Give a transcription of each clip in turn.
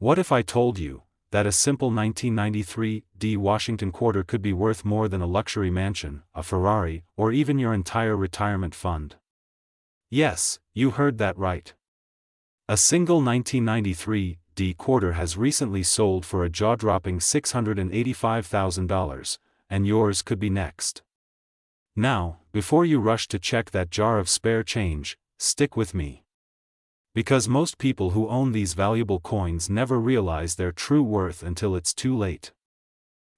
What if I told you that a simple 1993 D Washington quarter could be worth more than a luxury mansion, a Ferrari, or even your entire retirement fund? Yes, you heard that right. A single 1993 D quarter has recently sold for a jaw-dropping $685,000, and yours could be next. Now, before you rush to check that jar of spare change, stick with me. Because most people who own these valuable coins never realize their true worth until it's too late.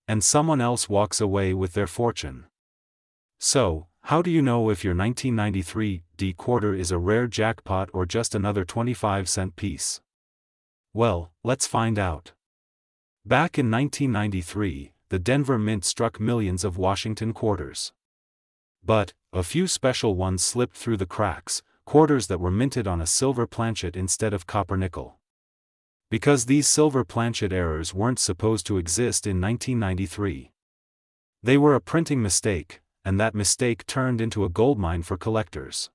And someone else walks away with their fortune. So, how do you know if your 1993 D quarter is a rare jackpot or just another 25-cent piece? Well, let's find out. Back in 1993, the Denver Mint struck millions of Washington quarters. But a few special ones slipped through the cracks, quarters that were minted on a silver planchet instead of copper nickel. Because these silver planchet errors weren't supposed to exist in 1993. They were a printing mistake, and that mistake turned into a goldmine for collectors.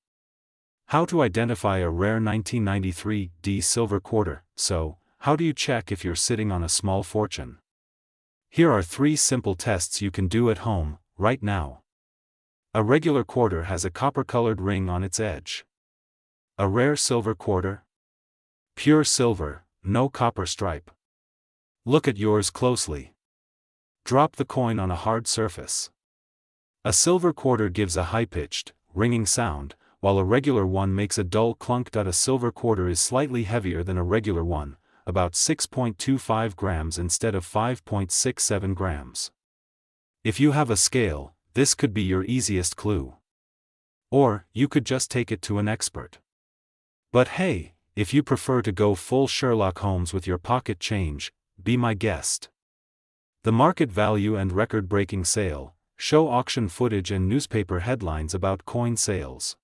How to identify a rare 1993 D silver quarter? So, how do you check if you're sitting on a small fortune? Here are 3 simple tests you can do at home, right now. A regular quarter has a copper-colored ring on its edge. A rare silver quarter? Pure silver, no copper stripe. Look at yours closely. Drop the coin on a hard surface. A silver quarter gives a high-pitched, ringing sound, while a regular one makes a dull clunk. A silver quarter is slightly heavier than a regular one, about 6.25 grams instead of 5.67 grams. If you have a scale, this could be your easiest clue. Or, you could just take it to an expert. But hey, if you prefer to go full Sherlock Holmes with your pocket change, be my guest. The market value and record-breaking sale, show auction footage and newspaper headlines about coin sales.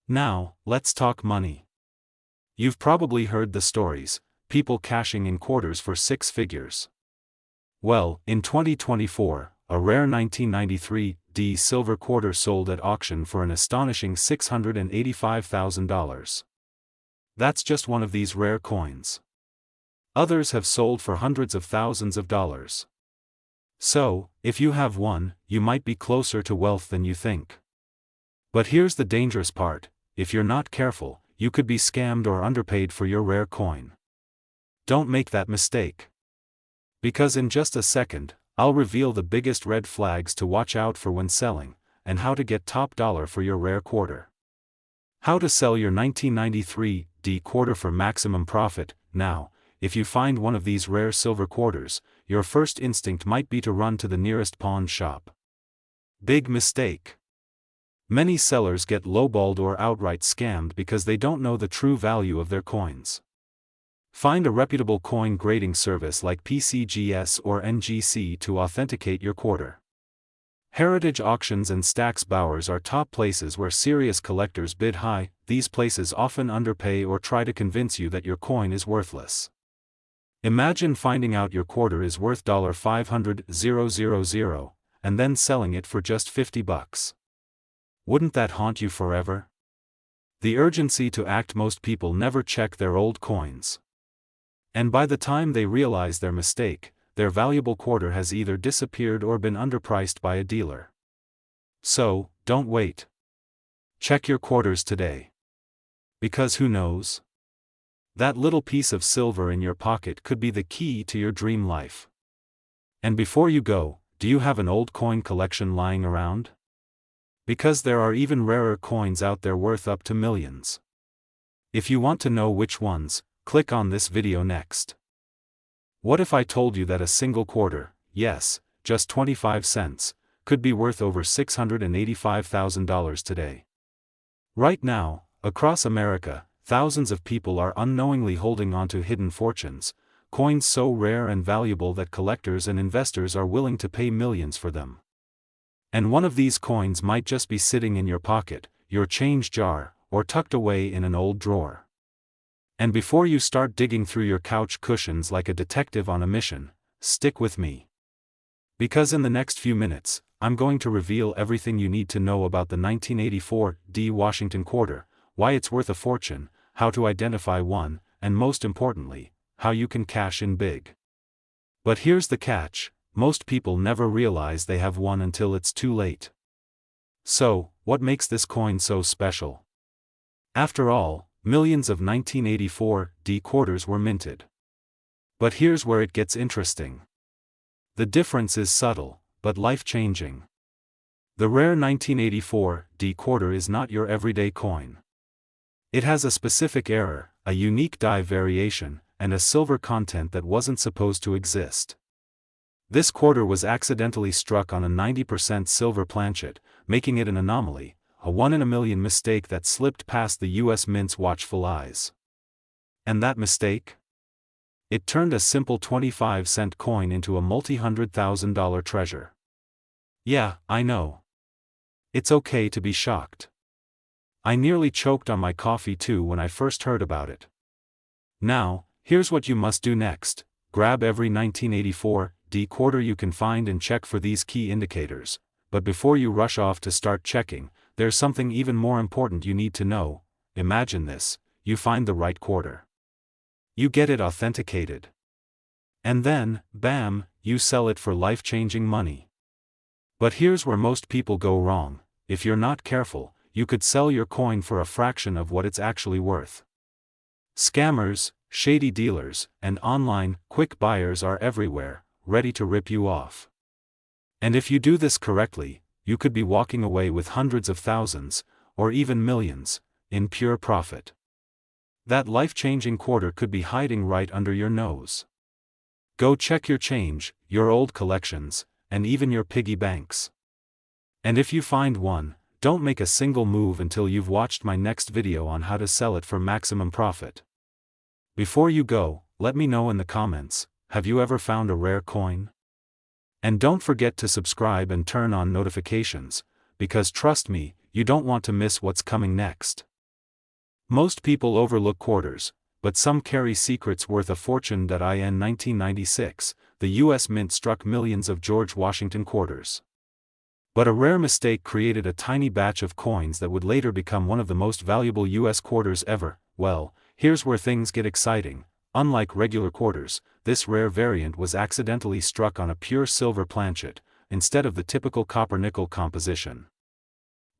Now, let's talk money. You've probably heard the stories, people cashing in quarters for 6 figures. Well, in 2024, a rare 1993 D silver quarter sold at auction for an astonishing $685,000. That's just one of these rare coins. Others have sold for hundreds of thousands of dollars. So, if you have one, you might be closer to wealth than you think. But here's the dangerous part: if you're not careful, you could be scammed or underpaid for your rare coin. Don't make that mistake. Because in just a second, I'll reveal the biggest red flags to watch out for when selling, and how to get top dollar for your rare quarter. How to sell your 1993 D quarter for maximum profit. Now, if you find one of these rare silver quarters, your first instinct might be to run to the nearest pawn shop. Big mistake. Many sellers get lowballed or outright scammed because they don't know the true value of their coins. Find a reputable coin grading service like PCGS or NGC to authenticate your quarter. Heritage auctions and Stack's Bowers are top places where serious collectors bid high. These places often underpay or try to convince you that your coin is worthless. Imagine finding out your quarter is worth $500,000, and then selling it for just $50. Wouldn't that haunt you forever? The urgency to act. Most people never check their old coins. And by the time they realize their mistake, their valuable quarter has either disappeared or been underpriced by a dealer. So, don't wait. Check your quarters today. Because who knows? That little piece of silver in your pocket could be the key to your dream life. And before you go, do you have an old coin collection lying around? Because there are even rarer coins out there worth up to millions. If you want to know which ones, click on this video next. What if I told you that a single quarter, yes, just 25 cents, could be worth over $685,000 today? Right now, across America, thousands of people are unknowingly holding onto hidden fortunes, coins so rare and valuable that collectors and investors are willing to pay millions for them. And one of these coins might just be sitting in your pocket, your change jar, or tucked away in an old drawer. And before you start digging through your couch cushions like a detective on a mission, stick with me. Because in the next few minutes, I'm going to reveal everything you need to know about the 1984 D Washington quarter, why it's worth a fortune, how to identify one, and most importantly, how you can cash in big. But here's the catch, most people never realize they have one until it's too late. So, what makes this coin so special? After all, millions of 1984 D quarters were minted. But here's where it gets interesting. The difference is subtle, but life-changing. The rare 1984 D quarter is not your everyday coin. It has a specific error, a unique die variation, and a silver content that wasn't supposed to exist. This quarter was accidentally struck on a 90% silver planchet, making it an anomaly, a 1 in a million mistake that slipped past the US Mint's watchful eyes. And that mistake? It turned a simple 25-cent coin into a multi-$100,000 treasure. Yeah, I know. It's okay to be shocked. I nearly choked on my coffee too when I first heard about it. Now, here's what you must do next. Grab every 1984 D quarter you can find and check for these key indicators. But before you rush off to start checking, there's something even more important you need to know. Imagine this, you find the right quarter. You get it authenticated. And then, bam, you sell it for life-changing money. But here's where most people go wrong. If you're not careful, you could sell your coin for a fraction of what it's actually worth. Scammers, shady dealers, and online, quick buyers are everywhere, ready to rip you off. And if you do this correctly, you could be walking away with hundreds of thousands, or even millions, in pure profit. That life-changing quarter could be hiding right under your nose. Go check your change, your old collections, and even your piggy banks. And if you find one, don't make a single move until you've watched my next video on how to sell it for maximum profit. Before you go, let me know in the comments, have you ever found a rare coin? And don't forget to subscribe and turn on notifications, because trust me, you don't want to miss what's coming next. Most people overlook quarters, but some carry secrets worth a fortune. In 1996, the US Mint struck millions of George Washington quarters. But a rare mistake created a tiny batch of coins that would later become one of the most valuable US quarters ever. Well, here's where things get exciting. Unlike regular quarters, this rare variant was accidentally struck on a pure silver planchet, instead of the typical copper-nickel composition.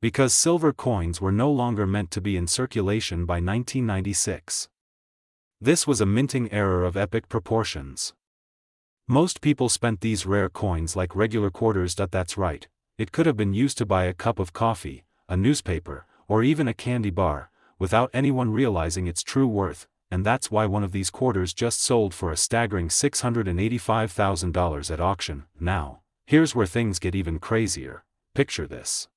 Because silver coins were no longer meant to be in circulation by 1996. This was a minting error of epic proportions. Most people spent these rare coins like regular quarters. That's right, it could have been used to buy a cup of coffee, a newspaper, or even a candy bar, without anyone realizing its true worth, and that's why one of these quarters just sold for a staggering $685,000 at auction. Now, here's where things get even crazier. Picture this.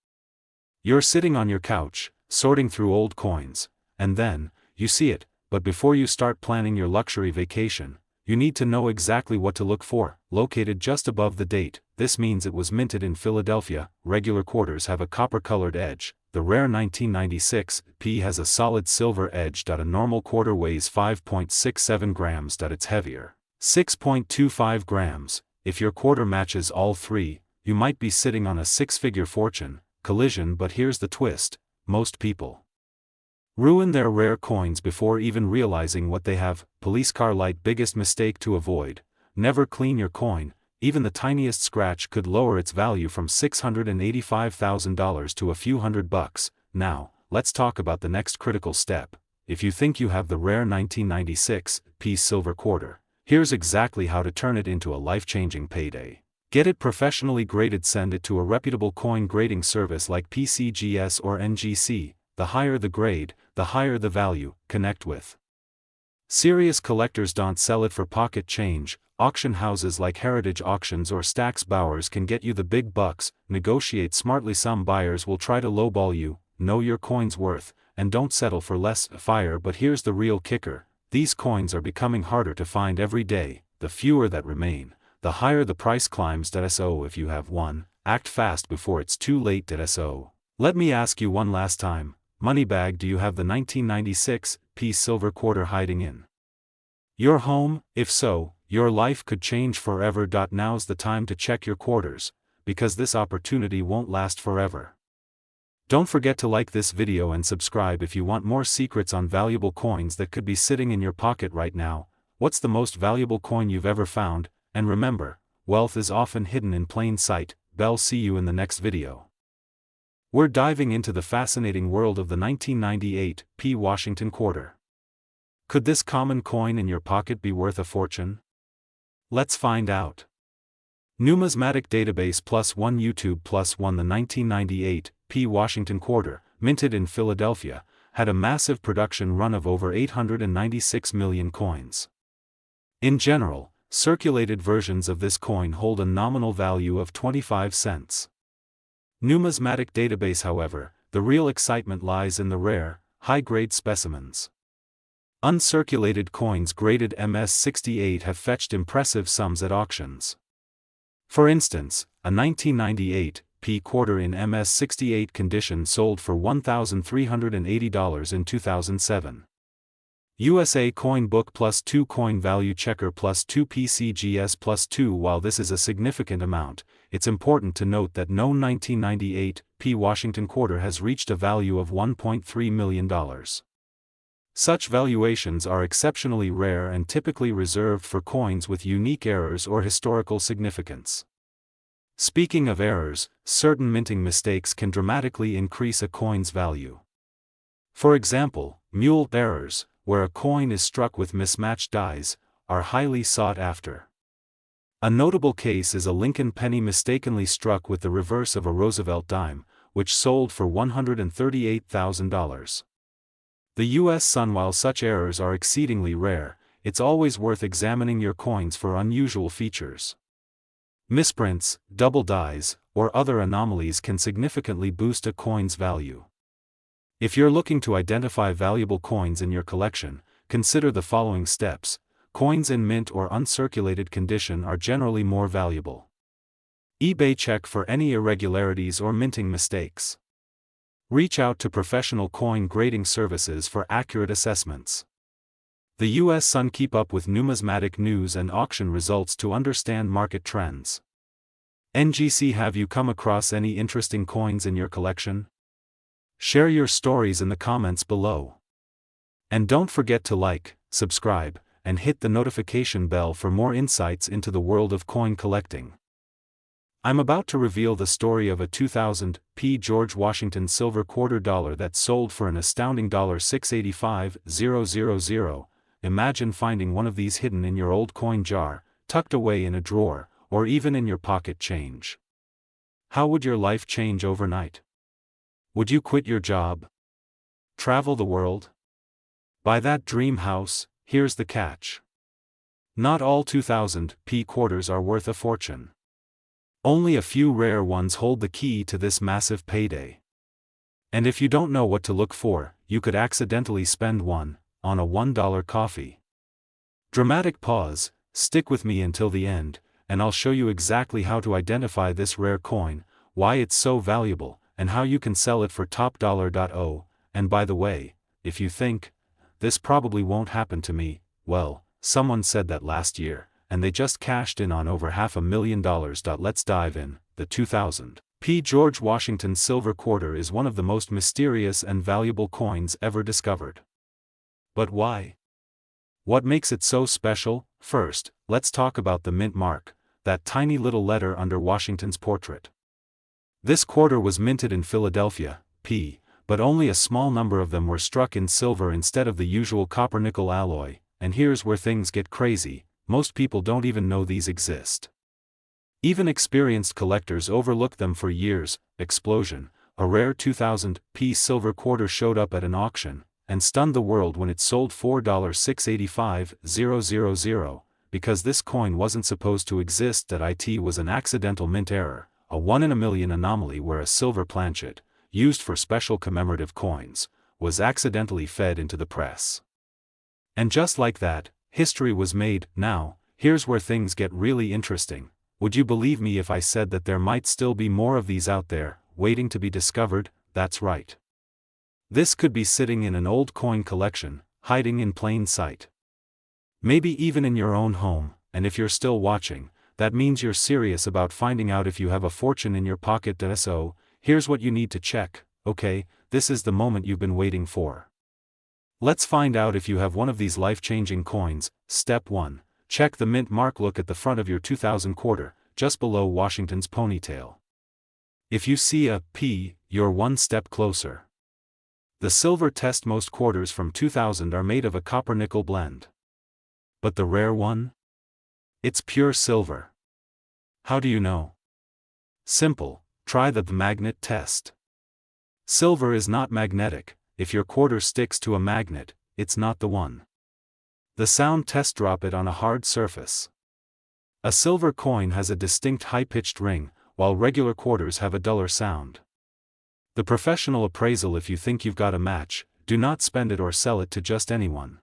You're sitting on your couch, sorting through old coins, and then, you see it, but before you start planning your luxury vacation, you need to know exactly what to look for. Located just above the date, this means it was minted in Philadelphia. Regular quarters have a copper-colored edge. The rare 1996 P has a solid silver edge. A normal quarter weighs 5.67 grams. It's heavier, 6.25 grams. If your quarter matches all three, you might be sitting on a six-figure fortune. Collision. But here's the twist, most people ruin their rare coins before even realizing what they have. Police car light. Biggest mistake to avoid. Never clean your coin. Even the tiniest scratch could lower its value from $685,000 to a few $100. Now, let's talk about the next critical step. If you think you have the rare 1996 P silver quarter, here's exactly how to turn it into a life-changing payday. Get it professionally graded. Send it to a reputable coin grading service like PCGS or NGC. The higher the grade, the higher the value. Connect with serious collectors. Don't sell it for pocket change. Auction houses like Heritage Auctions or Stack's Bowers can get you the big bucks. Negotiate smartly. Some buyers will try to lowball you. Know your coin's worth, and don't settle for less. Fire. But here's the real kicker. These coins are becoming harder to find every day. The fewer that remain, the higher the price climbs. So if you have one, act fast before it's too late. So let me ask you one last time. Moneybag, do you have the 1996 P silver quarter hiding in your home? If so, your life could change forever. Now's the time to check your quarters, because this opportunity won't last forever. Don't forget to like this video and subscribe if you want more secrets on valuable coins that could be sitting in your pocket right now. what's the most valuable coin you've ever found, and remember, wealth is often hidden in plain sight. Bell, see you in the next video. We're diving into the fascinating world of the 1998 Washington quarter. Could this common coin in your pocket be worth a fortune? Let's find out. Numismatic Database +1 YouTube +1. The 1998 Washington quarter, minted in Philadelphia, had a massive production run of over 896 million coins. In general, circulated versions of this coin hold a nominal value of 25 cents. Numismatic Database, however, the real excitement lies in the rare, high-grade specimens. Uncirculated coins graded MS-68 have fetched impressive sums at auctions. For instance, a 1998 quarter in MS-68 condition sold for $1,380 in 2007. USA Coin Book +2 Coin Value Checker +2 PCGS +2. While this is a significant amount, it's important to note that no 1998 Washington quarter has reached a value of $1.3 million. Such valuations are exceptionally rare and typically reserved for coins with unique errors or historical significance. Speaking of errors, certain minting mistakes can dramatically increase a coin's value. For example, mule errors, where a coin is struck with mismatched dies, are highly sought after. A notable case is a Lincoln penny mistakenly struck with the reverse of a Roosevelt dime, which sold for $138,000. The U.S. Sun. While such errors are exceedingly rare, it's always worth examining your coins for unusual features. Misprints, double dies, or other anomalies can significantly boost a coin's value. If you're looking to identify valuable coins in your collection, consider the following steps. Coins in mint or uncirculated condition are generally more valuable. eBay, check for any irregularities or minting mistakes. Reach out to professional coin grading services for accurate assessments. The U.S. Sun. Keep up with numismatic news and auction results to understand market trends. NGC. Have you come across any interesting coins in your collection? Share your stories in the comments below. And don't forget to like, subscribe, and hit the notification bell for more insights into the world of coin collecting. I'm about to reveal the story of a 2000 George Washington silver quarter dollar that sold for an astounding $685,000. Imagine finding one of these hidden in your old coin jar, tucked away in a drawer, or even in your pocket change. How would your life change overnight? Would you quit your job? Travel the world? Buy that dream house? Here's the catch. Not all 2000 quarters are worth a fortune. Only a few rare ones hold the key to this massive payday. And if you don't know what to look for, you could accidentally spend one on a $1 coffee. Dramatic pause. Stick with me until the end, and I'll show you exactly how to identify this rare coin, why it's so valuable, and how you can sell it for top dollar. And by the way, if you think, this probably won't happen to me, well, someone said that last year, and they just cashed in on over $500,000. Let's dive in. The 2000 George Washington silver quarter is one of the most mysterious and valuable coins ever discovered. But why? What makes it so special? First, let's talk about the mint mark, that tiny little letter under Washington's portrait. This quarter was minted in Philadelphia, PA, but only a small number of them were struck in silver instead of the usual copper-nickel alloy, and here's where things get crazy. Most people don't even know these exist. Even experienced collectors overlook them for years. Explosion. A rare 2000 silver quarter showed up at an auction, and stunned the world when it sold for $685,000. Because this coin wasn't supposed to exist. That it was an accidental mint error, a 1 in a million anomaly where a silver planchet, used for special commemorative coins, was accidentally fed into the press. And just like that, history was made. Now, here's where things get really interesting. Would you believe me if I said that there might still be more of these out there, waiting to be discovered? That's right. This could be sitting in an old coin collection, hiding in plain sight. Maybe even in your own home, and if you're still watching, that means you're serious about finding out if you have a fortune in your pocket. So, here's what you need to check. Okay, this is the moment you've been waiting for. Let's find out if you have one of these life-changing coins. Step 1. Check the mint mark. Look at the front of your 2000 quarter, just below Washington's ponytail. If you see a P, you're one step closer. The silver test. Most quarters from 2000 are made of a copper-nickel blend. But the rare one? It's pure silver. How do you know? Simple, try the magnet test. Silver is not magnetic. If your quarter sticks to a magnet, it's not the one. The sound test. Drop it on a hard surface. A silver coin has a distinct high-pitched ring, while regular quarters have a duller sound. The professional appraisal. If you think you've got a match, do not spend it or sell it to just anyone.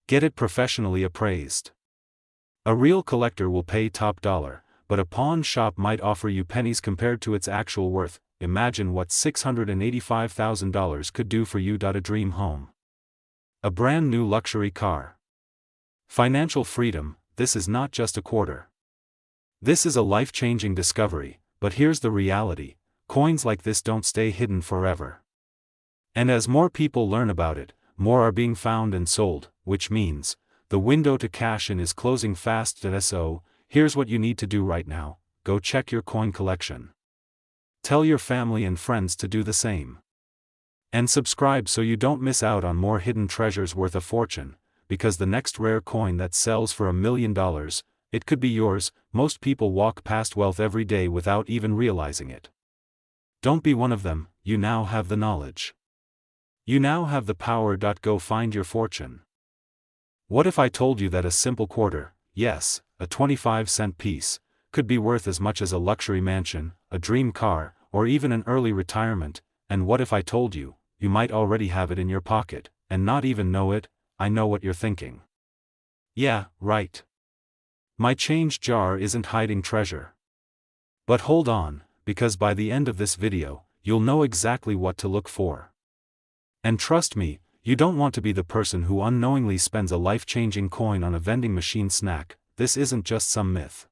Get it professionally appraised. A real collector will pay top dollar, but a pawn shop might offer you pennies compared to its actual worth. Imagine what $685,000 could do for you. A dream home. A brand new luxury car. Financial freedom. This is not just a quarter. This is a life-changing discovery, but here's the reality. Coins like this don't stay hidden forever. And as more people learn about it, more are being found and sold, which means the window to cash in is closing fast. So, here's what you need to do right now. Go check your coin collection. Tell your family and friends to do the same. And subscribe so you don't miss out on more hidden treasures worth a fortune, because the next rare coin that sells for $1 million, it could be yours. Most people walk past wealth every day without even realizing it. Don't be one of them. You now have the knowledge. You now have the power. Go find your fortune. What if I told you that a simple quarter, yes, a 25-cent piece, could be worth as much as a luxury mansion, a dream car, or even an early retirement? And what if I told you, you might already have it in your pocket, and not even know it? I know what you're thinking. Yeah, right. My change jar isn't hiding treasure. But hold on, because by the end of this video, you'll know exactly what to look for. And trust me, you don't want to be the person who unknowingly spends a life-changing coin on a vending machine snack. This isn't just some myth.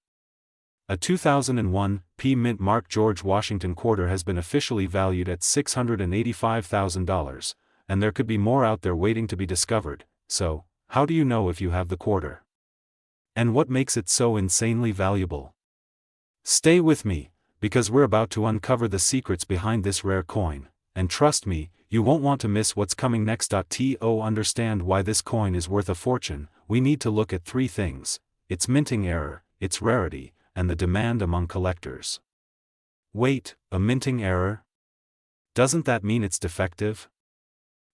A 2001 P mint mark George Washington quarter has been officially valued at $685,000, and there could be more out there waiting to be discovered. So, how do you know if you have the quarter? And what makes it so insanely valuable? Stay with me, because we're about to uncover the secrets behind this rare coin, and trust me, you won't want to miss what's coming next. To understand why this coin is worth a fortune, we need to look at three things: its minting error, its rarity, and the demand among collectors. Wait, a minting error? Doesn't that mean it's defective?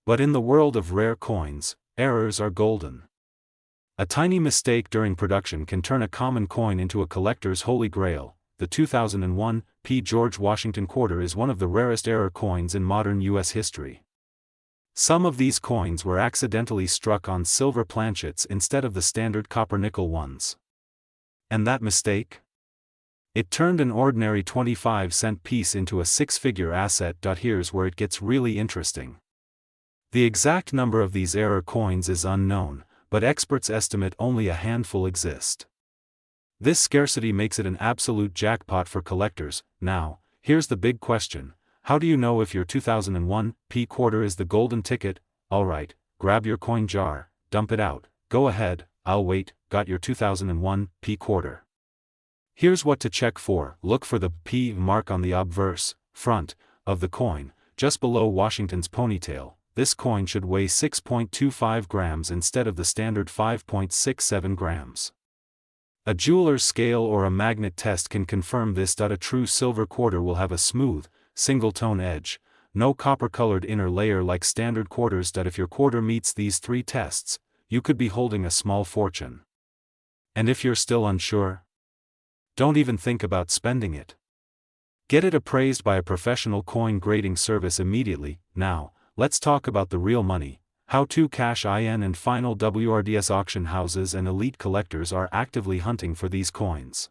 But in the world of rare coins, errors are golden. A tiny mistake during production can turn a common coin into a collector's holy grail. The 2001 P George Washington quarter is one of the rarest error coins in modern U.S. history. Some of these coins were accidentally struck on silver planchets instead of the standard copper-nickel ones. And that mistake? It turned an ordinary 25-cent piece into a six-figure asset. Here's where it gets really interesting. The exact number of these error coins is unknown, but experts estimate only a handful exist. This scarcity makes it an absolute jackpot for collectors. Now, here's the big question: how do you know if your 2001 P quarter is the golden ticket? Alright, grab your coin jar, dump it out. Go ahead, I'll wait. Got your 2001 P quarter. Here's what to check for. Look for the P mark on the obverse front of the coin, just below Washington's ponytail. This coin should weigh 6.25 grams instead of the standard 5.67 grams. A jeweler's scale or a magnet test can confirm this. A true silver quarter will have a smooth, single-tone edge, no copper-colored inner layer like standard quarters. If your quarter meets these three tests, you could be holding a small fortune. And if you're still unsure, don't even think about spending it. Get it appraised by a professional coin grading service immediately. Now, let's talk about the real money. How to cash in and final WRDS auction houses and elite collectors are actively hunting for these coins.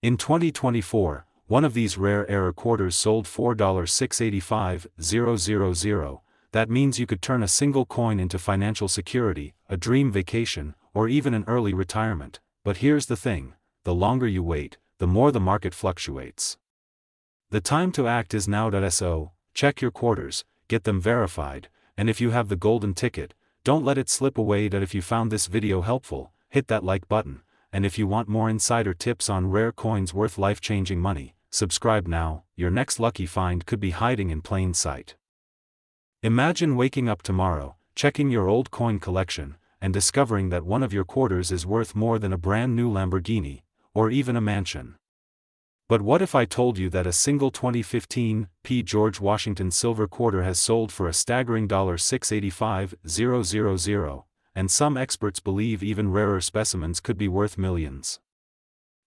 In 2024, one of these rare error quarters sold for $685,000. That means you could turn a single coin into financial security, a dream vacation, or even an early retirement. But here's the thing: the longer you wait, the more the market fluctuates. The time to act is now. So, check your quarters, get them verified, and if you have the golden ticket, don't let it slip away that if you found this video helpful, hit that like button, and if you want more insider tips on rare coins worth life-changing money, subscribe now. Your next lucky find could be hiding in plain sight. Imagine waking up tomorrow, checking your old coin collection, and discovering that one of your quarters is worth more than a brand new Lamborghini, or even a mansion. But what if I told you that a single 2015 George Washington silver quarter has sold for a staggering $685,000, and some experts believe even rarer specimens could be worth millions?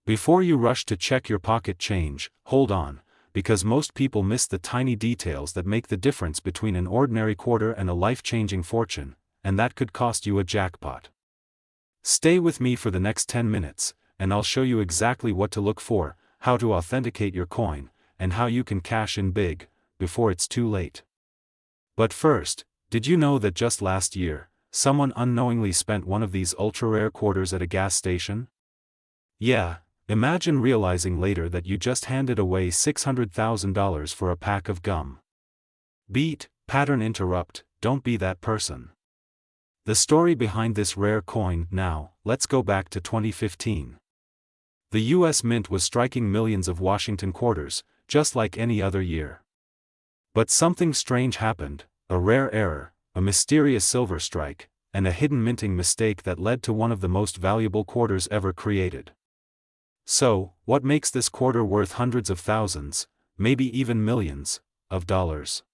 Before you rush to check your pocket change, hold on, because most people miss the tiny details that make the difference between an ordinary quarter and a life-changing fortune, and that could cost you a jackpot. Stay with me for the next 10 minutes, and I'll show you exactly what to look for, how to authenticate your coin, and how you can cash in big, before it's too late. But first, did you know that just last year, someone unknowingly spent one of these ultra-rare quarters at a gas station? Yeah, imagine realizing later that you just handed away $600,000 for a pack of gum. Beat, pattern interrupt, don't be that person. The story behind this rare coin. Now, let's go back to 2015. The U.S. Mint was striking millions of Washington quarters, just like any other year. But something strange happened, a rare error, a mysterious silver strike, and a hidden minting mistake that led to one of the most valuable quarters ever created. So, what makes this quarter worth hundreds of thousands, maybe even millions, of dollars?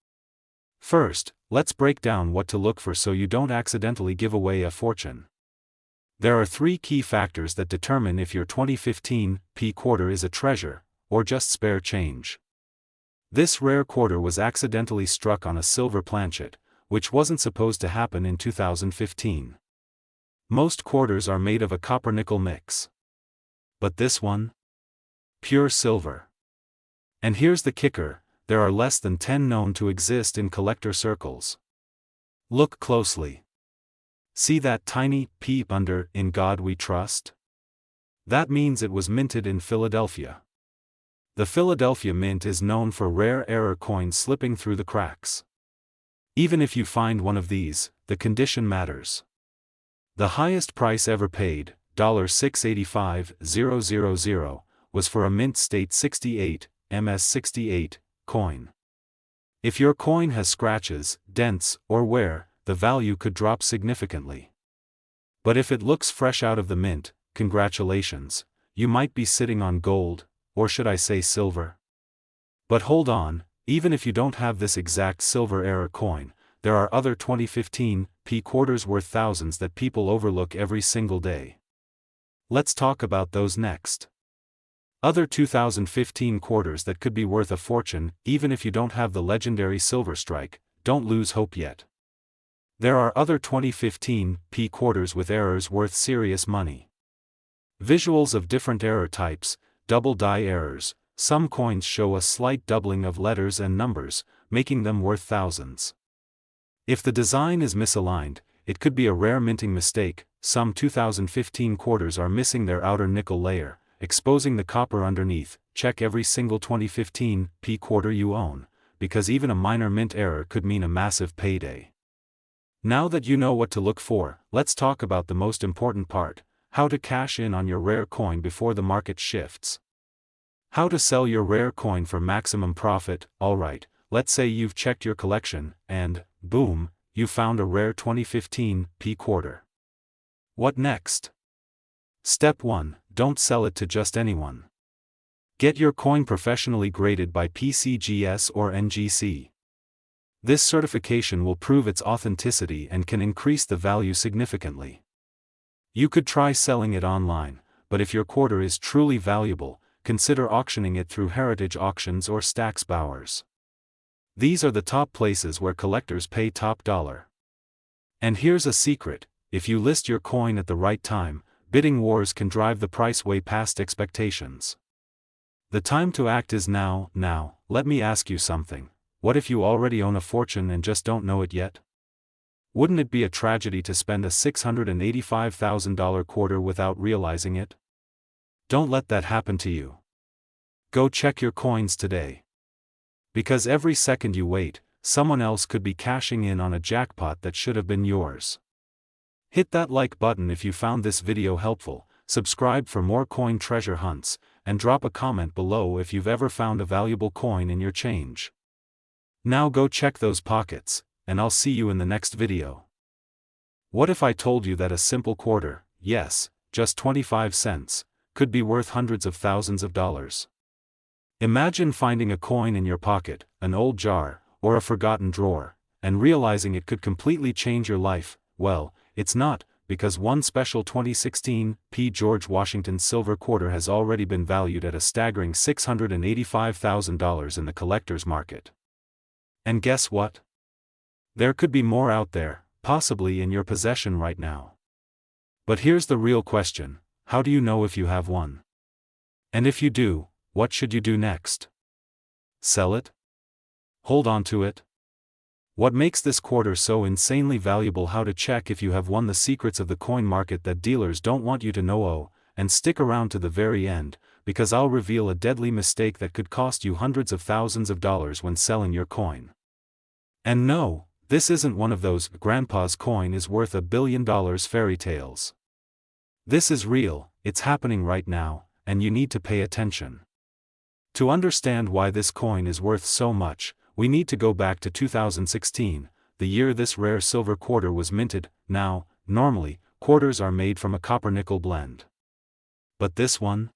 First, let's break down what to look for so you don't accidentally give away a fortune. There are three key factors that determine if your 2015 quarter is a treasure, or just spare change. This rare quarter was accidentally struck on a silver planchet, which wasn't supposed to happen in 2015. Most quarters are made of a copper-nickel mix. But this one? Pure silver. And here's the kicker, there are less than 10 known to exist in collector circles. Look closely. See that tiny peep under "In God We Trust"? That means it was minted in Philadelphia. The Philadelphia Mint is known for rare error coins slipping through the cracks. Even if you find one of these, the condition matters. The highest price ever paid, $685,000, was for a Mint State 68, MS68, coin. If your coin has scratches, dents, or wear, the value could drop significantly. But if it looks fresh out of the mint, congratulations, you might be sitting on gold, or should I say silver? But hold on, even if you don't have this exact silver error coin, there are other 2015 quarters worth thousands that people overlook every single day. Let's talk about those next. Other 2015 quarters that could be worth a fortune, even if you don't have the legendary silver strike. Don't lose hope yet. There are other 2015 quarters with errors worth serious money. Visuals of different error types, double die errors. Some coins show a slight doubling of letters and numbers, making them worth thousands. If the design is misaligned, it could be a rare minting mistake. Some 2015 quarters are missing their outer nickel layer, exposing the copper underneath. Check every single 2015 quarter you own, because even a minor mint error could mean a massive payday. Now that you know what to look for, let's talk about the most important part, how to cash in on your rare coin before the market shifts. How to sell your rare coin for maximum profit. Alright, let's say you've checked your collection, and, boom, you found a rare 2015 quarter. What next? Step 1, don't sell it to just anyone. Get your coin professionally graded by PCGS or NGC. This certification will prove its authenticity and can increase the value significantly. You could try selling it online, but if your quarter is truly valuable, consider auctioning it through Heritage Auctions or Stax Bowers. These are the top places where collectors pay top dollar. And here's a secret, if you list your coin at the right time, bidding wars can drive the price way past expectations. The time to act is now. Now, let me ask you something. What if you already own a fortune and just don't know it yet? Wouldn't it be a tragedy to spend a $685,000 quarter without realizing it? Don't let that happen to you. Go check your coins today. Because every second you wait, someone else could be cashing in on a jackpot that should have been yours. Hit that like button if you found this video helpful, subscribe for more coin treasure hunts, and drop a comment below if you've ever found a valuable coin in your change. Now go check those pockets, and I'll see you in the next video. What if I told you that a simple quarter, yes, just 25 cents, could be worth hundreds of thousands of dollars? Imagine finding a coin in your pocket, an old jar, or a forgotten drawer, and realizing it could completely change your life. Well, it's not, because one special 2016 George Washington silver quarter has already been valued at a staggering $685,000 in the collector's market. And guess what? There could be more out there, possibly in your possession right now. But here's the real question: how do you know if you have one? And if you do, what should you do next? Sell it? Hold on to it? What makes this quarter so insanely valuable? How to check if you have won? The secrets of the coin market that dealers don't want you to know. Oh, and stick around to the very end, because I'll reveal a deadly mistake that could cost you hundreds of thousands of dollars when selling your coin. And no, this isn't one of those "grandpa's coin is worth $1 billion" fairy tales. This is real, it's happening right now, and you need to pay attention. To understand why this coin is worth so much, we need to go back to 2016, the year this rare silver quarter was minted. Now, normally, quarters are made from a copper-nickel blend. But this one?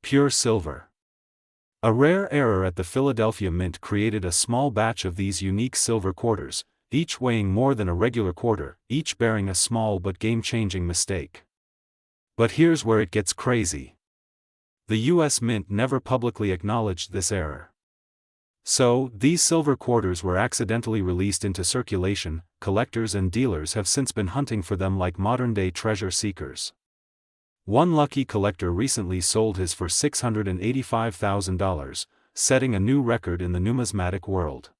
Pure silver. A rare error at the Philadelphia Mint created a small batch of these unique silver quarters, each weighing more than a regular quarter, each bearing a small but game-changing mistake. But here's where it gets crazy. The U.S. Mint never publicly acknowledged this error. So, these silver quarters were accidentally released into circulation. Collectors and dealers have since been hunting for them like modern-day treasure seekers. One lucky collector recently sold his for $685,000, setting a new record in the numismatic world.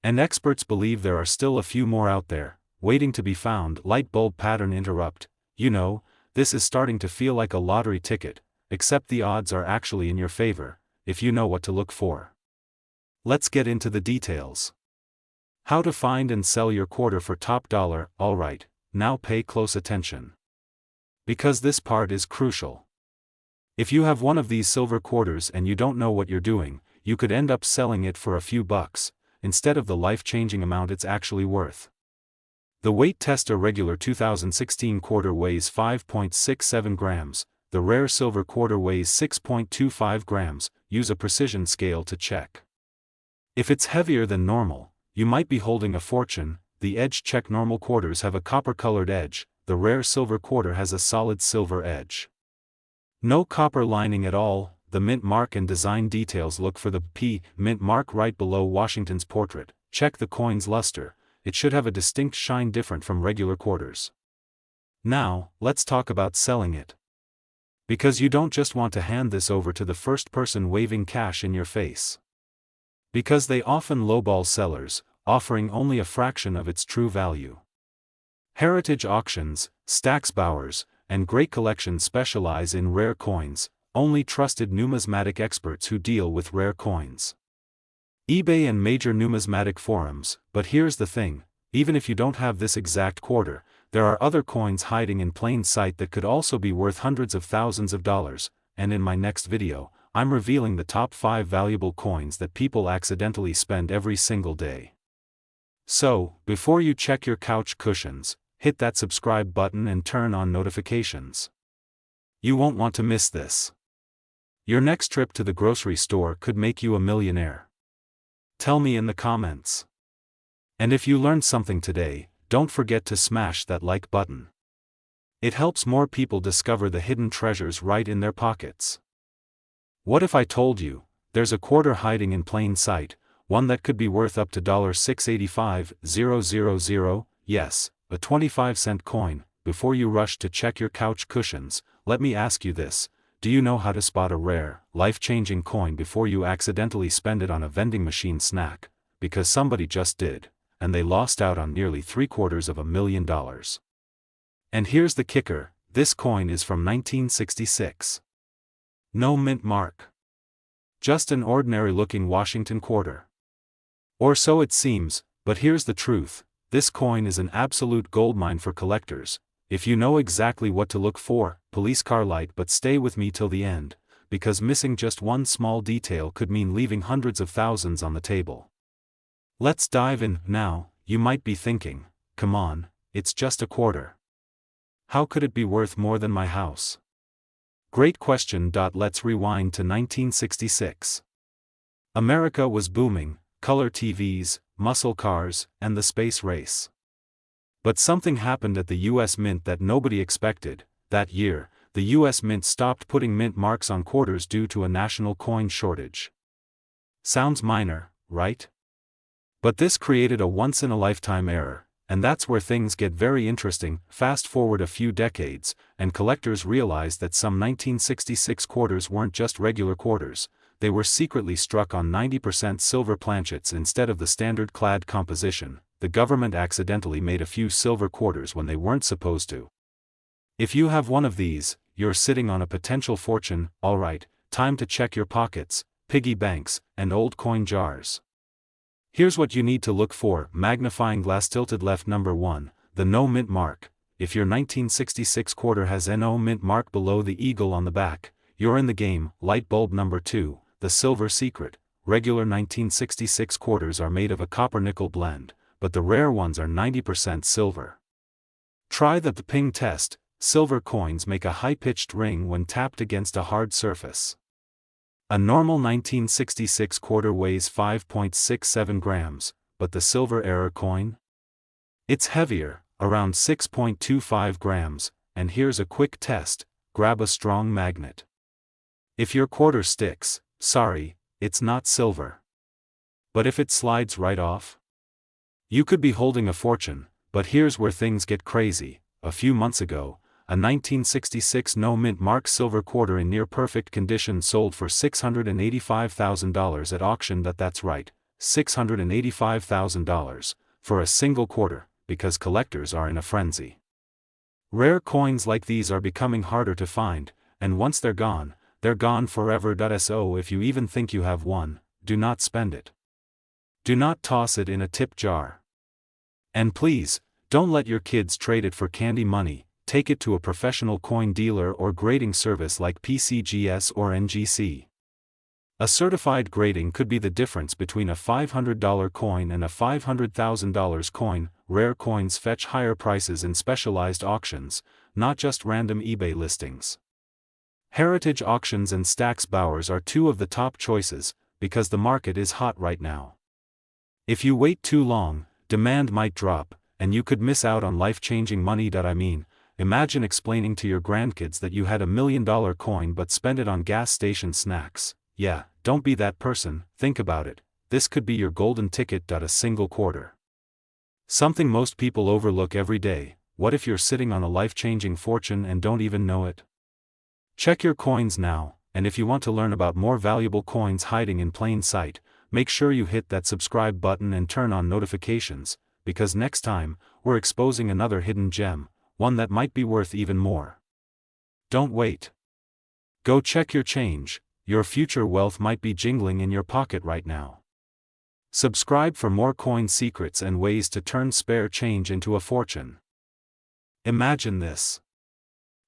And experts believe there are still a few more out there, waiting to be found. Light bulb pattern interrupt. You know, this is starting to feel like a lottery ticket, except the odds are actually in your favor, if you know what to look for. Let's get into the details. How to find and sell your quarter for top dollar. Alright, now pay close attention. Because this part is crucial. If you have one of these silver quarters and you don't know what you're doing, you could end up selling it for a few bucks, instead of the life-changing amount it's actually worth. The weight test: a regular 2016 quarter weighs 5.67 grams, the rare silver quarter weighs 6.25 grams, use a precision scale to check. If it's heavier than normal, you might be holding a fortune. The edge check: normal quarters have a copper-colored edge, the rare silver quarter has a solid silver edge. No copper lining at all. The mint mark and design details: look for the mint mark right below Washington's portrait. Check the coin's luster, it should have a distinct shine different from regular quarters. Now, let's talk about selling it. Because you don't just want to hand this over to the first person waving cash in your face. Because they often lowball sellers, offering only a fraction of its true value. Heritage auctions, Stack's Bowers, and Great Collections specialize in rare coins, only trusted numismatic experts who deal with rare coins. eBay and major numismatic forums. But here's the thing, even if you don't have this exact quarter, there are other coins hiding in plain sight that could also be worth hundreds of thousands of dollars, and in my next video, I'm revealing the top 5 valuable coins that people accidentally spend every single day. So, before you check your couch cushions, hit that subscribe button and turn on notifications. You won't want to miss this. Your next trip to the grocery store could make you a millionaire. Tell me in the comments. And if you learned something today, don't forget to smash that like button. It helps more people discover the hidden treasures right in their pockets. What if I told you, there's a quarter hiding in plain sight, one that could be worth up to $685,000, yes, a 25-cent coin? Before you rush to check your couch cushions, let me ask you this: do you know how to spot a rare, life-changing coin before you accidentally spend it on a vending machine snack? Because somebody just did, and they lost out on nearly $750,000. And here's the kicker: this coin is from 1966. No mint mark. Just an ordinary-looking Washington quarter. Or so it seems, but here's the truth, this coin is an absolute goldmine for collectors, if you know exactly what to look for. Police car light. But stay with me till the end, because missing just one small detail could mean leaving hundreds of thousands on the table. Let's dive in. Now, you might be thinking, come on, it's just a quarter. How could it be worth more than my house? Great question. Let's rewind to 1966. America was booming, color TVs, muscle cars, and the space race. But something happened at the US Mint that nobody expected. That year, the US Mint stopped putting mint marks on quarters due to a national coin shortage. Sounds minor, right? But this created a once-in-a-lifetime error, and that's where things get very interesting. Fast forward a few decades, and collectors realized that some 1966 quarters weren't just regular quarters, they were secretly struck on 90% silver planchets instead of the standard clad composition. The government accidentally made a few silver quarters when they weren't supposed to. If you have one of these, you're sitting on a potential fortune. Alright, time to check your pockets, piggy banks, and old coin jars. Here's what you need to look for. Magnifying glass tilted left. Number 1, the no mint mark. If your 1966 quarter has no mint mark below the eagle on the back, you're in the game. Light bulb. Number 2, the silver secret. Regular 1966 quarters are made of a copper-nickel blend, but the rare ones are 90% silver. Try the ping test. Silver coins make a high-pitched ring when tapped against a hard surface. A normal 1966 quarter weighs 5.67 grams, but the silver error coin? It's heavier, around 6.25 grams, and here's a quick test: grab a strong magnet. If your quarter sticks, sorry, it's not silver. But if it slides right off? You could be holding a fortune. But here's where things get crazy. A few months ago, a 1966 no mint mark silver quarter in near perfect condition sold for $685,000 at auction. That's right, $685,000, for a single quarter, because collectors are in a frenzy. Rare coins like these are becoming harder to find, and once they're gone forever. So if you even think you have one, do not spend it. Do not toss it in a tip jar. And please, don't let your kids trade it for candy money. Take it to a professional coin dealer or grading service like PCGS or NGC. A certified grading could be the difference between a $500 coin and a $500,000 coin. Rare coins fetch higher prices in specialized auctions, not just random eBay listings. Heritage auctions and Stack's Bowers are two of the top choices, because the market is hot right now. If you wait too long, demand might drop, and you could miss out on life-changing money. Imagine explaining to your grandkids that you had $1 million coin but spent it on gas station snacks. Yeah, don't be that person. Think about it. This could be your golden ticket. A single quarter. Something most people overlook every day. What if you're sitting on a life-changing fortune and don't even know it? Check your coins now, and if you want to learn about more valuable coins hiding in plain sight, make sure you hit that subscribe button and turn on notifications, because next time, we're exposing another hidden gem, one that might be worth even more. Don't wait. Go check your change. Your future wealth might be jingling in your pocket right now. Subscribe for more coin secrets and ways to turn spare change into a fortune. Imagine this.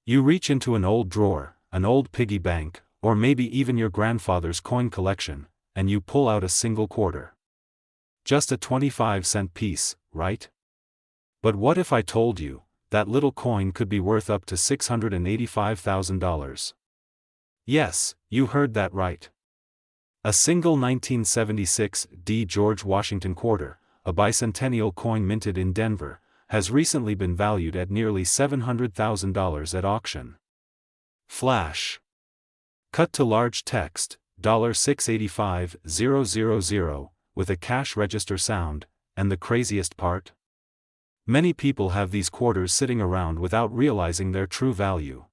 You reach into an old drawer, an old piggy bank, or maybe even your grandfather's coin collection, and you pull out a single quarter. Just a 25-cent piece, right? But what if I told you that little coin could be worth up to $685,000? Yes, you heard that right. A single 1976 D. George Washington quarter, a bicentennial coin minted in Denver, has recently been valued at nearly $700,000 at auction. Flash. Cut to large text, $685,000, with a cash register sound, and the craziest part? Many people have these quarters sitting around without realizing their true value.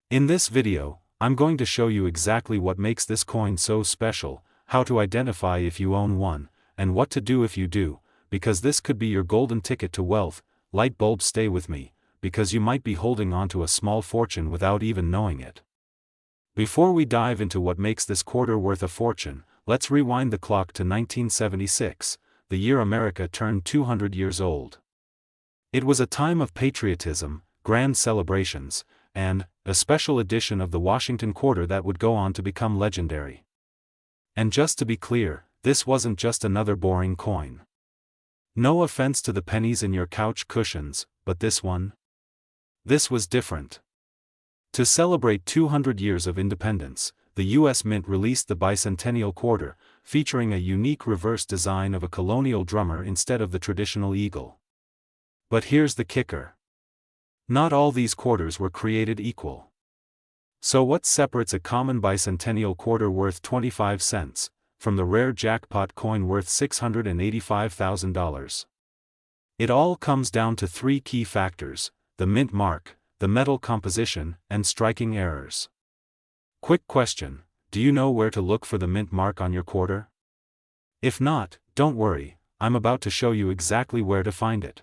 In this video, I'm going to show you exactly what makes this coin so special, how to identify if you own one, and what to do if you do, because this could be your golden ticket to wealth. Light bulb, stay with me, because you might be holding on to a small fortune without even knowing it. Before we dive into what makes this quarter worth a fortune, let's rewind the clock to 1976, the year America turned 200 years old. It was a time of patriotism, grand celebrations, and a special edition of the Washington quarter that would go on to become legendary. And just to be clear, this wasn't just another boring coin. No offense to the pennies in your couch cushions, but this one? This was different. To celebrate 200 years of independence, the U.S. Mint released the bicentennial quarter, featuring a unique reverse design of a colonial drummer instead of the traditional eagle. But here's the kicker. Not all these quarters were created equal. So what separates a common bicentennial quarter worth 25 cents, from the rare jackpot coin worth $685,000? It all comes down to three key factors: the mint mark, the metal composition, and striking errors. Quick question, do you know where to look for the mint mark on your quarter? If not, don't worry, I'm about to show you exactly where to find it.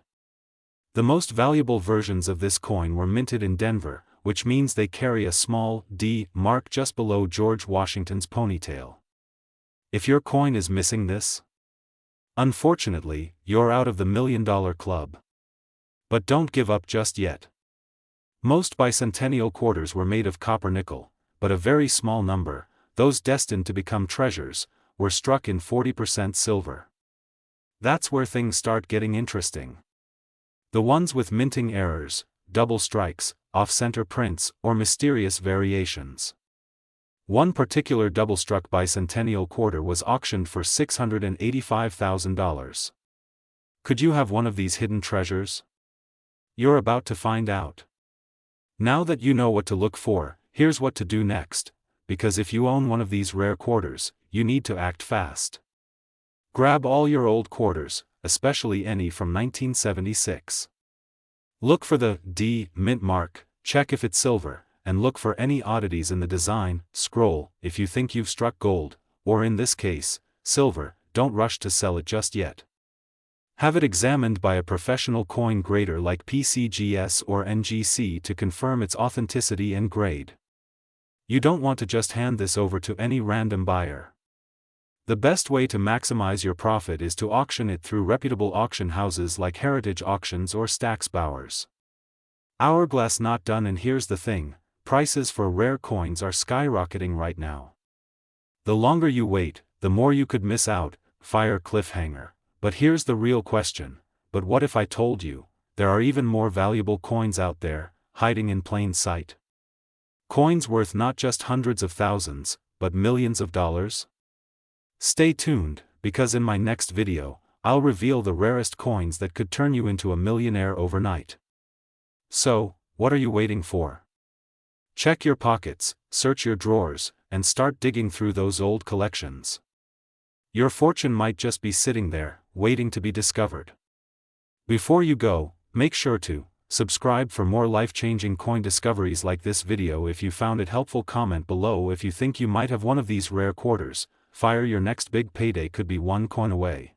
The most valuable versions of this coin were minted in Denver, which means they carry a small D mark just below George Washington's ponytail. If your coin is missing this, unfortunately, you're out of the $1 million club. But don't give up just yet. Most bicentennial quarters were made of copper nickel, but a very small number, those destined to become treasures, were struck in 40% silver. That's where things start getting interesting. The ones with minting errors, double strikes, off-center prints, or mysterious variations. One particular double-struck bicentennial quarter was auctioned for $685,000. Could you have one of these hidden treasures? You're about to find out. Now that you know what to look for, here's what to do next, because if you own one of these rare quarters, you need to act fast. Grab all your old quarters, especially any from 1976. Look for the D mint mark, check if it's silver, and look for any oddities in the design. Scroll if you think you've struck gold, or in this case, silver. Don't rush to sell it just yet. Have it examined by a professional coin grader like PCGS or NGC to confirm its authenticity and grade. You don't want to just hand this over to any random buyer. The best way to maximize your profit is to auction it through reputable auction houses like Heritage Auctions or Stack's Bowers. Hourglass not done. And here's the thing, prices for rare coins are skyrocketing right now. The longer you wait, the more you could miss out. Fire cliffhanger. But here's the real question, but what if I told you, there are even more valuable coins out there, hiding in plain sight? Coins worth not just hundreds of thousands, but millions of dollars? Stay tuned, because in my next video, I'll reveal the rarest coins that could turn you into a millionaire overnight. So, what are you waiting for? Check your pockets, search your drawers, and start digging through those old collections. Your fortune might just be sitting there, waiting to be discovered. Before you go, make sure to subscribe for more life-changing coin discoveries like this video. If you found it helpful, comment below. If you think you might have one of these rare quarters, fire, your next big payday could be one coin away.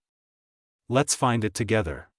Let's find it together.